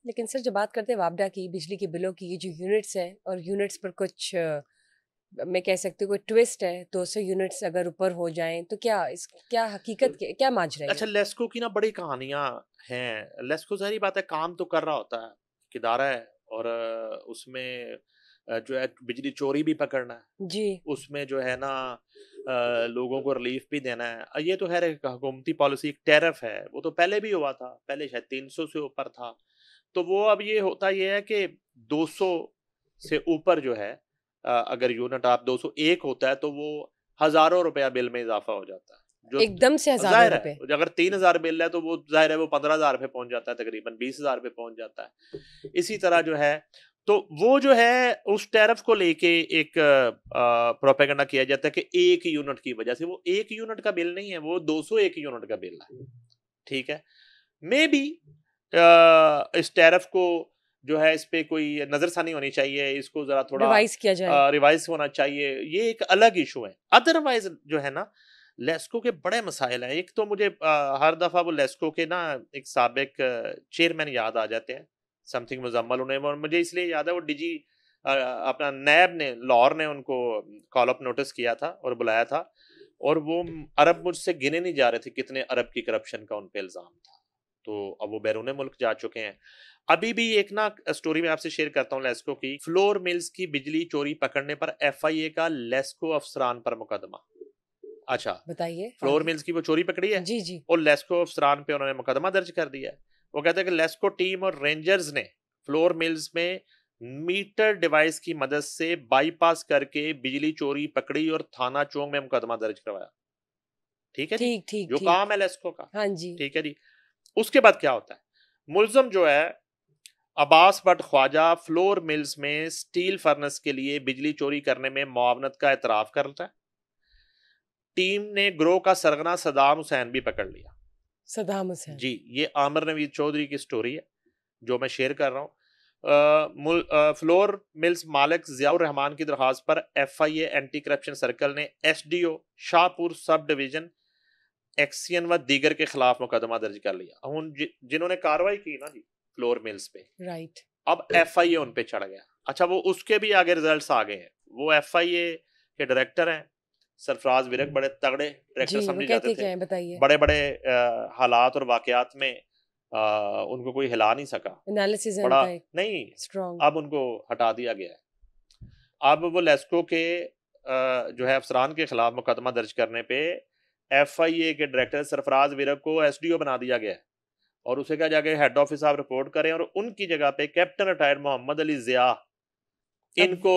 लेकिन सर, जब बात करते हैं वापडा की, बिजली के बिलों की, ये जो यूनिट्स हैं और यूनिट्स पर कुछ मैं कह सकती हूँ कोई ट्विस्ट है, 200 यूनिट्स अगर ऊपर हो जाएं तो क्या हकीकत क्या माजरा है ये? अच्छा, लेस्को की ना बड़ी कहानियां हैं। लेस्को जाहिर बात है काम तो कर रहा होता है, किदारा है, और उसमें जो है बिजली चोरी भी पकड़ना है, जी। उसमें जो है ना लोगों को रिलीफ भी देना है। ये तो खैर एक हुकूमती पॉलिसी, एक टैरिफ है, वो तो पहले भी हुआ था, पहले शायद 300 से ऊपर था। तो वो अब ये होता ये है कि 200 से ऊपर जो है, अगर यूनिट आप 201 होता है तो वो हजारों रुपया बिल में इजाफा हो जाता है। जो एकदम से हजारों जाहिर रुपए। है, अगर 3000 बिल है तो वो जाहिर है वो 15,000 पे पहुंच जाता है, तकरीबन 20,000 पे पहुंच जाता है। इसी तरह जो है, तो वो जो है उस टैरिफ को लेके एक प्रोपेगेंडा किया जाता है कि एक यूनिट की वजह से, वो एक यूनिट का बिल नहीं है, वो 201 यूनिट का बिल है। ठीक है, मे बी इस टैरिफ को जो है इस पे कोई नजरसानी होनी चाहिए, इसको जरा थोड़ा रिवाइज किया जाए। रिवाइज होना चाहिए, ये एक अलग इशू है। अदरवाइज जो है ना, लेस्को के बड़े मसाइल हैं। एक तो मुझे हर दफा वो लेस्को के ना एक साबिक चेयरमैन याद आ जाते हैं, समथिंग मुजम्मल उन्हें, और मुझे इसलिए याद है वो डीजी अपना नैब ने, लाहौर ने उनको कॉल अप नोटिस किया था और बुलाया था, और वो अरब मुझसे गिने नहीं जा रहे थे कितने अरब की करप्शन का उन पे इल्जाम था। तो अब वो बैरून मुल्क जा चुके हैं। अभी भी एक ना स्टोरी मैं आपसे शेयर करता हूँ लेस्को की। फ्लोर मिल्स की बिजली चोरी पकड़ने पर एफआईए का लेस्को अफसरान पर मुकदमा। अच्छा, बताइए फ्लोर आगे। मिल्स की वो चोरी पकड़ी है जी जी। और लेस्को अफसरान पे उन्होंने मुकदमा दर्ज कर दिया है। वो कहते हैं कि लेस्को टीम और रेंजर्स ने फ्लोर मिल्स में मीटर डिवाइस की मदद से बाईपास करके बिजली चोरी पकड़ी और थाना चौक में मुकदमा दर्ज करवाया। ठीक है जी, ठीक ठीक जो ठीक। काम है लेस्को का। हाँ जी। ठीक है जी। उसके बाद क्या होता है, मुलजम जो है अब्बास बट ख्वाजा फ्लोर मिल्स में स्टील फर्नेस के लिए बिजली चोरी करने में मुआवनत का एतराफ करता है। टीम ने ग्रोह का सरगना सदाम हुसैन भी पकड़ लिया। सदाम हुसैन। जी, ये आमिर नवीद चौधरी की स्टोरी है जो मैं शेयर कर रहा हूँ। फ्लोर मिल्स मालिक जियाउर रहमान की दरखास्त पर एफआईए एंटी करप्शन सर्कल ने एसडीओ शाहपुर सब डिवीजन एक्सियन व दीगर के खिलाफ मुकदमा दर्ज कर लिया। जिन्होंने कार्रवाई की ना जी फ्लोर मिल्स पे, राइट। अब एफआईए उन पे चढ़ गया। अच्छा, वो उसके भी आगे रिजल्ट्स आ गए हैं। वो एफआईए के डायरेक्टर हैं सरफराज विरक, बड़े तगड़े डायरेक्टर जी, वो समझे जाते कहते थे। क्या है बताइए। बड़े बड़े हालात और वाकयात में उनको कोई हिला नहीं सका। एनालिसिस है बड़ा उनका एक नहीं, स्ट्रॉन्ग। अब उनको हटा दिया गया है। अब वो लेस्को के जो है अफसरान के खिलाफ मुकदमा दर्ज करने पे एफआईए के डायरेक्टर सरफराज विरक को एसडीओ बना दिया गया है, और उसे कहा जाके हेड ऑफिस आप रिपोर्ट करें, और उनकी जगह पे कैप्टन रिटायर्ड मोहम्मद अली जिया, अब इनको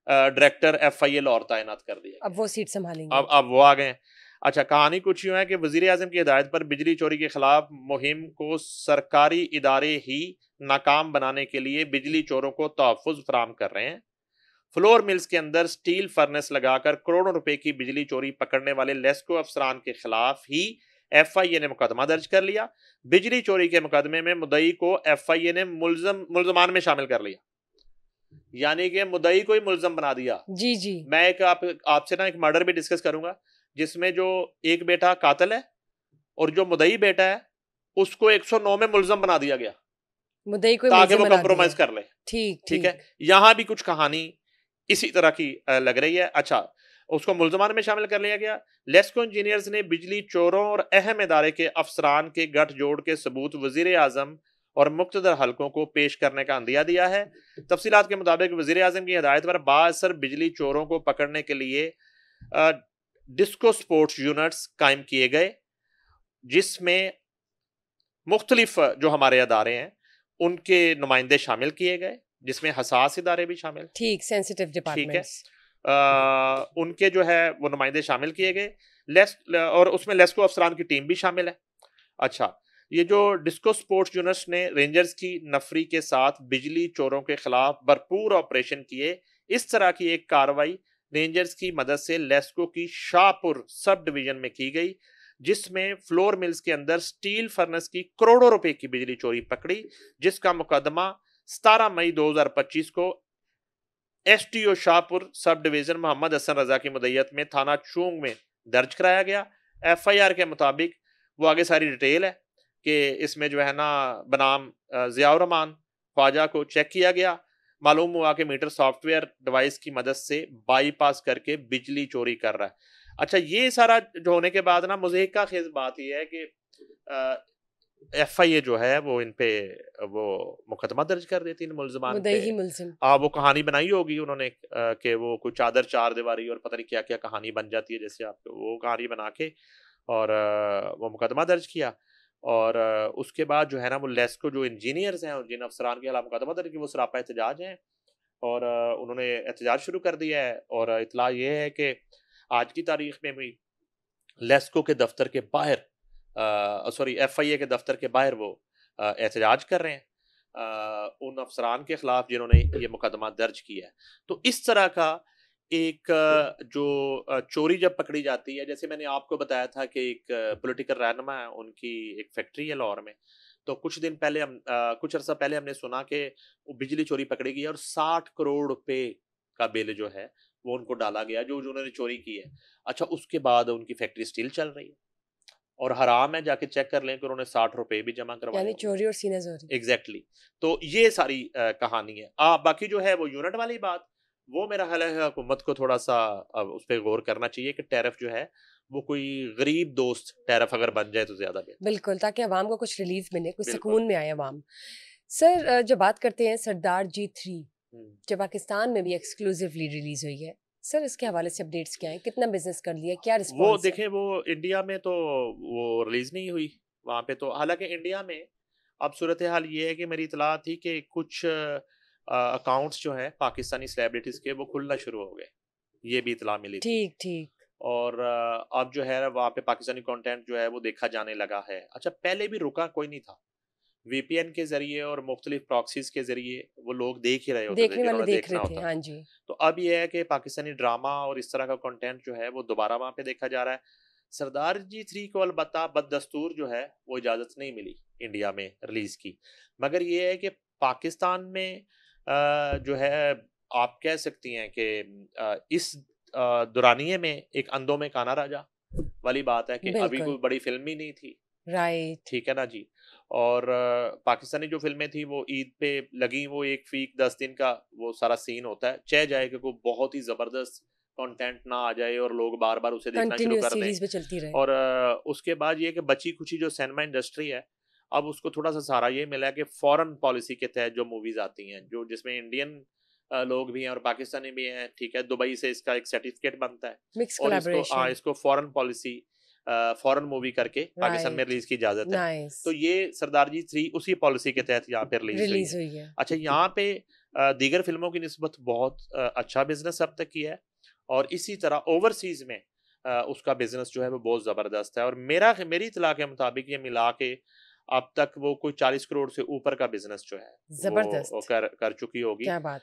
डायरेक्टर एफआईए लाहौर तैनात कर दिया अब गया। वो सीट संभालेंगे। अब वो आ गए हैं। अच्छा, कहानी कुछ यूं है कि वजीर आजम की हिदायत पर बिजली चोरी के खिलाफ मुहिम को सरकारी इदारे ही नाकाम बनाने के लिए बिजली चोरों को तहफ़्फ़ुज़ फराहम कर रहे हैं। फ्लोर मिल्स के अंदर स्टील फर्नेस लगाकर करोड़ों रुपए की बिजली चोरी पकड़ने वाले लेस्को अफसरान के खिलाफ ही एफआईए ने मुकदमा दर्ज कर लिया। बिजली चोरी के मुकदमे में मुद्दई को एफआईए ने मुल्जमान में शामिल कर लिया, यानी कि मुद्दई को ही मुल्जम बना दिया। जी जी। मैं आपसे ना एक मर्डर भी डिस्कस करूंगा, जिसमें जो एक बेटा कातिल है और जो मुद्दई बेटा है उसको 109 में मुल्जम बना दिया गया मुद्दई को ही ताकि मुलजिम वो बना कंप्रोमाइज दिया। कर ले। ठीक ठीक है, ठीक। यहां भी कुछ कहानी इसी तरह की लग रही है। अच्छा, उसको मुल्जमान में शामिल कर लिया गया। लेस्को इंजीनियर्स ने बिजली चोरों और अहम इदारे के अफसरान के गठजोड़ के सबूत वजीर आजम और मुक्तदर हलकों को पेश करने का अंदिया दिया है। तफसीलात के मुताबिक वजीर आजम की हिदायत पर बाअसर बिजली चोरों को पकड़ने के लिए डिस्को स्पोर्ट्स यूनिट्स कायम किए गए, जिसमें मुख्तलिफ जो हमारे अदारे हैं उनके नुमाइंदे शामिल किए गए, जिसमें हसास इदारे भी शामिल। ठीक, सेंसिटिव ठीक है, डिपार्टमेंट्स। उनके जो है वो नुमाइंदे शामिल किए गए। और उसमें लेस्को अफसरान की टीम भी शामिल है। अच्छा, ये जो डिस्को स्पोर्ट्स यूनिट्स ने रेंजर्स की नफरी के साथ बिजली चोरों के खिलाफ भरपूर ऑपरेशन किए। इस तरह की एक कार्रवाई रेंजर्स की मदद से लेस्को की शाहपुर सब डिवीजन में की गई, जिसमें फ्लोर मिल्स के अंदर स्टील फर्नेस की करोड़ों रुपए की बिजली चोरी पकड़ी, जिसका मुकदमा 17 मई 2025 को STO Shahpur sub division Mohammad Hasan Raza की मुद्दत में थाना चूंग में दर्ज कराया गया। एफआईआर के मुताबिक वो आगे सारी डिटेल है कि इसमें जो है ना बनाम ज़ियाउर रहमान ख्वाजा को चेक किया गया, मालूम हुआ कि मीटर सॉफ्टवेयर डिवाइस की मदद से बाईपास करके बिजली चोरी कर रहा है। अच्छा, ये सारा जो होने के बाद ना मुझे का खेज बात ये है कि एफआईए जो है वो इन पे वो मुकदमा दर्ज कर देती इन मुलजमान पे। मुद्दई मुलजिम। वो कहानी बनाई होगी उन्होंने कि वो कोई चादर चार दीवारी और पता नहीं क्या क्या कहानी बन जाती है, जैसे आप वो कहानी बना के और वो मुकदमा दर्ज किया। और उसके बाद जो है ना वो लेस्को जो इंजीनियर्स हैं और जिन अफसरान के खिलाफ मुकदमा दर्ज किया वो सरापा एहतजाज हैं और उन्होंने एहतजाज शुरू कर दिया है। और इतला ये है कि आज की तारीख में भी लेस्को के दफ्तर के बाहर सॉरी एफआईए के दफ्तर के बाहर वो एहतजाज कर रहे हैं उन अफसरान के खिलाफ जिन्होंने ये मुकदमा दर्ज किया है। तो इस तरह का एक जो चोरी जब पकड़ी जाती है, जैसे मैंने आपको बताया था कि एक पॉलिटिकल रहनुमा है, उनकी एक फैक्ट्री है लाहौर में, तो कुछ दिन पहले हम कुछ अर्सा पहले हमने सुना कि वो बिजली चोरी पकड़ी गई और 60 करोड़ रुपए का बिल जो है वो उनको डाला गया जो जो उन्होंने चोरी की है। अच्छा, उसके बाद उनकी फैक्ट्री स्टिल चल रही है और हराम है, जाके चेक कर लें कि उन्होंने 60 रुपए भी जमा करवाए यानी होंगे। चोरी और सीना जोरी। एग्जैक्टली तो ये सारी कहानी है। बाकी जो है वो यूनिट वाली बात, वो मेरा ख्याल है हुकूमत को थोड़ा सा उस पर गौर करना चाहिए कि टैरिफ जो है वो कोई गरीब दोस्त टैरिफ अगर बन जाए तो ज्यादा बेहतर। बिल्कुल, ताकि अवाम को कुछ रिलीफ मिले, कुछ बिल्कुल। सुकून में आए अवाम। सर जब बात करते हैं सरदार जी 3 हम्म। जो पाकिस्तान में भी एक्सक्लूसिवली रिलीज हुई है, सर इसके हवाले से अपडेट्स क्या हैं? कितना बिजनेस कर लिया, क्या वो रिस्पॉन्स है? देखें, वो इंडिया में तो वो रिलीज नहीं हुई वहां पे, तो हालांकि इंडिया में अब सूरत हाल ये है कि मेरी इतला थी कि कुछ अकाउंट्स जो हैं पाकिस्तानी सेलिब्रिटीज के वो खुलना शुरू हो गए, ये भी इतला मिली थी। ठीक ठीक। और अब जो है वहाँ पे पाकिस्तानी कंटेंट जो है वो देखा जाने लगा है। अच्छा, पहले भी रुका कोई नहीं था, वीपीएन के जरिए और मुख्तलिफ प्रॉक्सीज के जरिए वो लोग देख ही रहे होते थे देखने वाले जिन्होंने देख देखना रहे थे, होता हाँ था। जी। तो अब ये है कि पाकिस्तानी ड्रामा और इस तरह का कंटेंट जो है वो दोबारा वहाँ पे देखा जा रहा है। सरदार जी 3 को अलबत्ता बददस्तूर जो है वो इजाज़त नहीं मिली इंडिया में रिलीज़ की, मगर ये है कि पाकिस्तान में जो है आप कह सकती हैं कि इस दौरानिए में एक अंधों में काना राजा वाली बात है कि अभी बिल्कुल। कोई बड़ी फिल्म ही नहीं थी, राइट। ठीक है ना जी। और पाकिस्तानी जो फ़िल्में थी वो ईद पे लगी, वो 1 वीक 10 दिन का वो सारा सीन होता है। चाहे जाए कि कोई बहुत ही ज़बरदस्त कंटेंट ना आ जाए और लोग बार-बार उसे देखना शुरू कंटिन्यूअस कर दें। सीरीज पे चलती रहे। और उसके बाद ये है कि बची-खुची जो सिनेमा इंडस्ट्री है, अब उसको थोड़ा-सा सहारा ये मिला है कि फॉरेन पॉलिसी के तहत जो मूवीज़ आती हैं, जो जिसमें इंडियन लोग भी हैं और पाकिस्तानी भी हैं, ठीक है, दुबई से इसका एक सर्टिफ़िकेट बनता है मिक्स और कोलैबोरेशन। इसको फॉरेन पॉलिसी फॉरेन मूवी करके पाकिस्तान में राइट। रिलीज़ की इजाज़त है। नाइस। तो ये सरदार जी 3 उसी पॉलिसी के तहत यहाँ पे रिलीज़ हुई रिलीज है। हुई है। अच्छा, यहाँ पे दीगर फ़िल्मों की निस्बत बहुत अच्छा बिज़नेस अब तक किया है और इसी तरह ओवरसीज़ में उसका बिज़नेस जो है वो बहुत ज़बरदस्त है और मेरी इत्तला के मुताबिक ये मिला के अब तक वो कोई 40 करोड़ से ऊपर का बिज़नेस जो है वो जबरदस्त। कर चुकी होगी। क्या बात